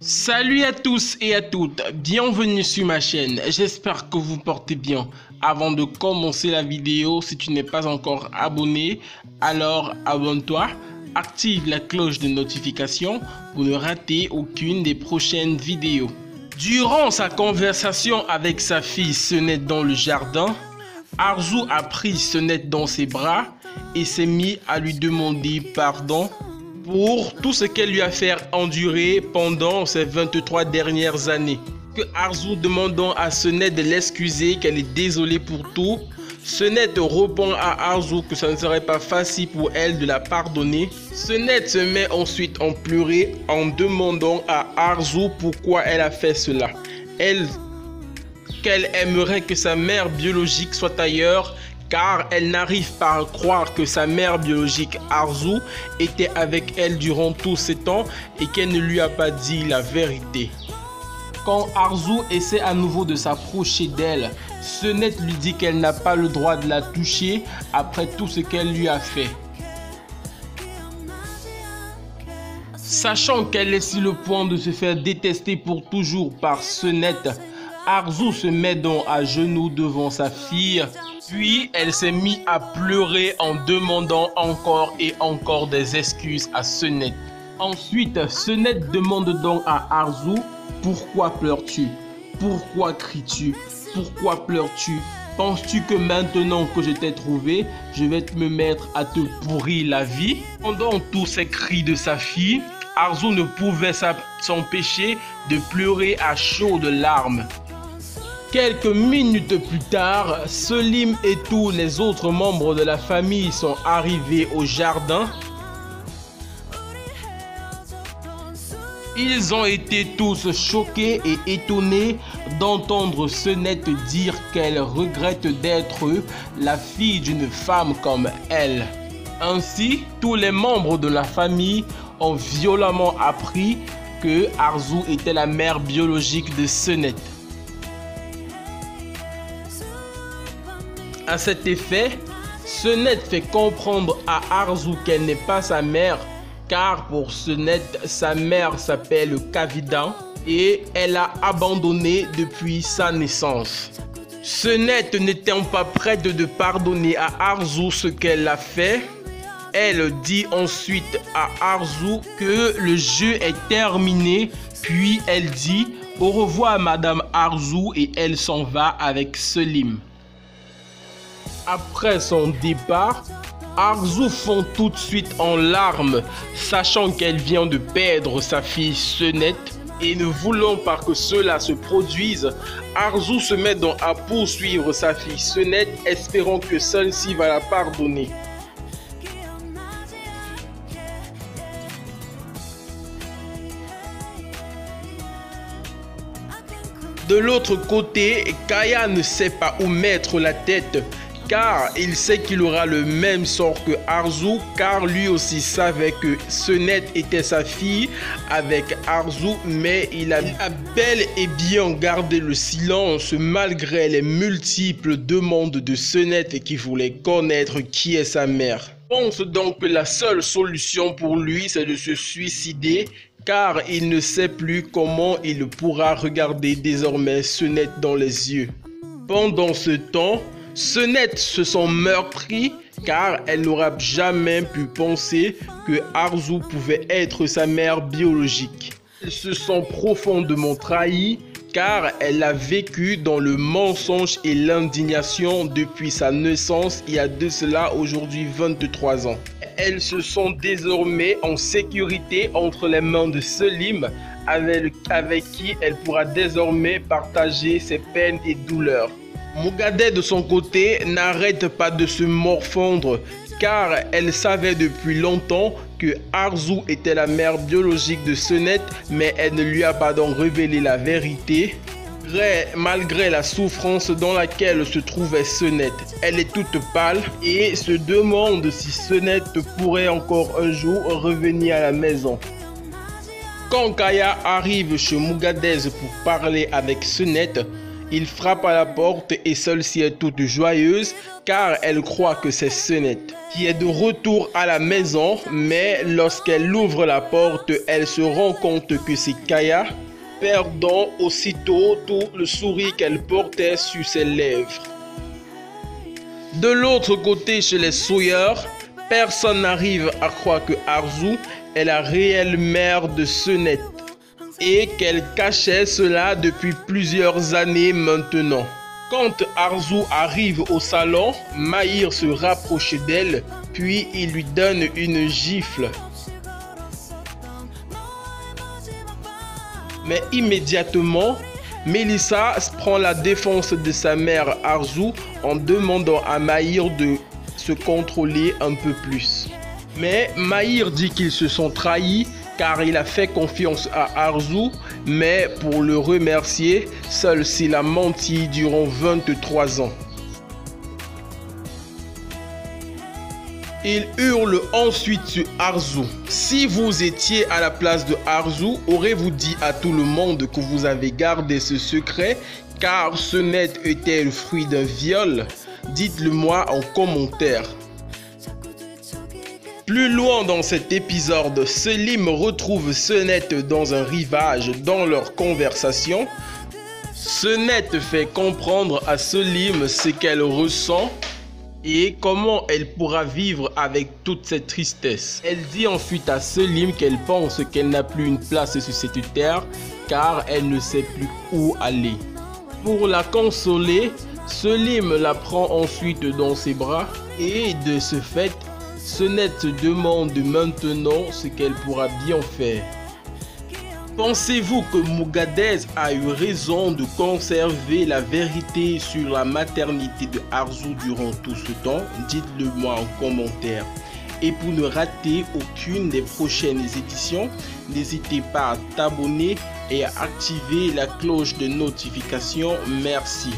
Salut à tous et à toutes, bienvenue sur ma chaîne, j'espère que vous portez bien. Avant de commencer la vidéo, si tu n'es pas encore abonné, alors abonne-toi, active la cloche de notification pour ne rater aucune des prochaines vidéos. Durant sa conversation avec sa fille Senette dans le jardin, Arzu a pris Senette dans ses bras et s'est mis à lui demander pardon pour tout ce qu'elle lui a fait endurer pendant ces 23 dernières années. Que Arzu demandant à Senette de l'excuser, qu'elle est désolée pour tout. Senette répond à Arzu que ça ne serait pas facile pour elle de la pardonner. Senette se met ensuite en pleurer en demandant à Arzu pourquoi elle a fait cela. Qu'elle aimerait que sa mère biologique soit ailleurs, car elle n'arrive pas à croire que sa mère biologique Arzu était avec elle durant tout ce temps et qu'elle ne lui a pas dit la vérité. Quand Arzu essaie à nouveau de s'approcher d'elle, Senette lui dit qu'elle n'a pas le droit de la toucher après tout ce qu'elle lui a fait. Sachant qu'elle est sur le point de se faire détester pour toujours par Senette, Arzu se met donc à genoux devant sa fille, puis elle s'est mise à pleurer en demandant encore et encore des excuses à Senette. Ensuite, Senette demande donc à Arzu: pourquoi pleures-tu? Pourquoi cries-tu? Pourquoi pleures-tu? Penses-tu que maintenant que je t'ai trouvé, je vais me mettre à te pourrir la vie? Pendant tous ces cris de sa fille, Arzu ne pouvait s'empêcher de pleurer à chaudes larmes. Quelques minutes plus tard, Selim et tous les autres membres de la famille sont arrivés au jardin. Ils ont été tous choqués et étonnés d'entendre Senette dire qu'elle regrette d'être la fille d'une femme comme elle. Ainsi, tous les membres de la famille ont violemment appris que Arzu était la mère biologique de Senette. À cet effet, Senette fait comprendre à Arzu qu'elle n'est pas sa mère, car pour Senette, sa mère s'appelle Kavida et elle a abandonné depuis sa naissance. Senette n'étant pas prête de pardonner à Arzu ce qu'elle a fait, elle dit ensuite à Arzu que le jeu est terminé, puis elle dit au revoir à Madame Arzu et elle s'en va avec Selim. Après son départ, Arzu fond tout de suite en larmes, sachant qu'elle vient de perdre sa fille Senette. Et ne voulant pas que cela se produise, Arzu se met donc à poursuivre sa fille Senette, espérant que celle-ci va la pardonner. De l'autre côté, Kaya ne sait pas où mettre la tête, car il sait qu'il aura le même sort que Arzu, car lui aussi savait que Senette était sa fille avec Arzu, mais il a bel et bien gardé le silence malgré les multiples demandes de Senette qui voulait connaître qui est sa mère. Il pense donc que la seule solution pour lui, c'est de se suicider, car il ne sait plus comment il pourra regarder désormais Senette dans les yeux. Pendant ce temps, Senette se sent meurtrie car elle n'aura jamais pu penser que Arzu pouvait être sa mère biologique. Elle se sent profondément trahie car elle a vécu dans le mensonge et l'indignation depuis sa naissance il y a de cela aujourd'hui 23 ans. Elle se sent désormais en sécurité entre les mains de Selim avec qui elle pourra désormais partager ses peines et douleurs. Mugadé de son côté n'arrête pas de se morfondre car elle savait depuis longtemps que Arzu était la mère biologique de Senette, mais elle ne lui a pas donc révélé la vérité. Malgré la souffrance dans laquelle se trouvait Senette, elle est toute pâle et se demande si Senette pourrait encore un jour revenir à la maison. Quand Kaya arrive chez Mugadé pour parler avec Senette, Il frappe à la porte et celle-ci est toute joyeuse car elle croit que c'est Sonnette qui est de retour à la maison, mais lorsqu'elle ouvre la porte, elle se rend compte que c'est Kaya, perdant aussitôt tout le sourire qu'elle portait sur ses lèvres. De l'autre côté, chez les Sawyer, personne n'arrive à croire que Arzu est la réelle mère de Sonnette et qu'elle cachait cela depuis plusieurs années maintenant. Quand Arzu arrive au salon, Mahir se rapproche d'elle, puis il lui donne une gifle. Mais immédiatement, Melissa prend la défense de sa mère Arzu en demandant à Mahir de se contrôler un peu plus. Mais Mahir dit qu'ils se sont trahis car il a fait confiance à Arzu, mais pour le remercier, seul s'il a menti durant 23 ans. Il hurle ensuite sur Arzu. Si vous étiez à la place de Arzu, aurez-vous dit à tout le monde que vous avez gardé ce secret car Sonnette était le fruit d'un viol? Dites-le moi en commentaire. Plus loin dans cet épisode, Selim retrouve Sonnette dans un rivage dans leur conversation. Sonnette fait comprendre à Selim ce qu'elle ressent et comment elle pourra vivre avec toute cette tristesse. Elle dit ensuite à Selim qu'elle pense qu'elle n'a plus une place sur cette terre car elle ne sait plus où aller. Pour la consoler, Selim la prend ensuite dans ses bras et de ce fait, Sonnette se demande maintenant ce qu'elle pourra bien faire. Pensez-vous que Mogadès a eu raison de conserver la vérité sur la maternité de Arzu durant tout ce temps? Dites-le moi en commentaire. Et pour ne rater aucune des prochaines éditions, n'hésitez pas à t'abonner et à activer la cloche de notification. Merci.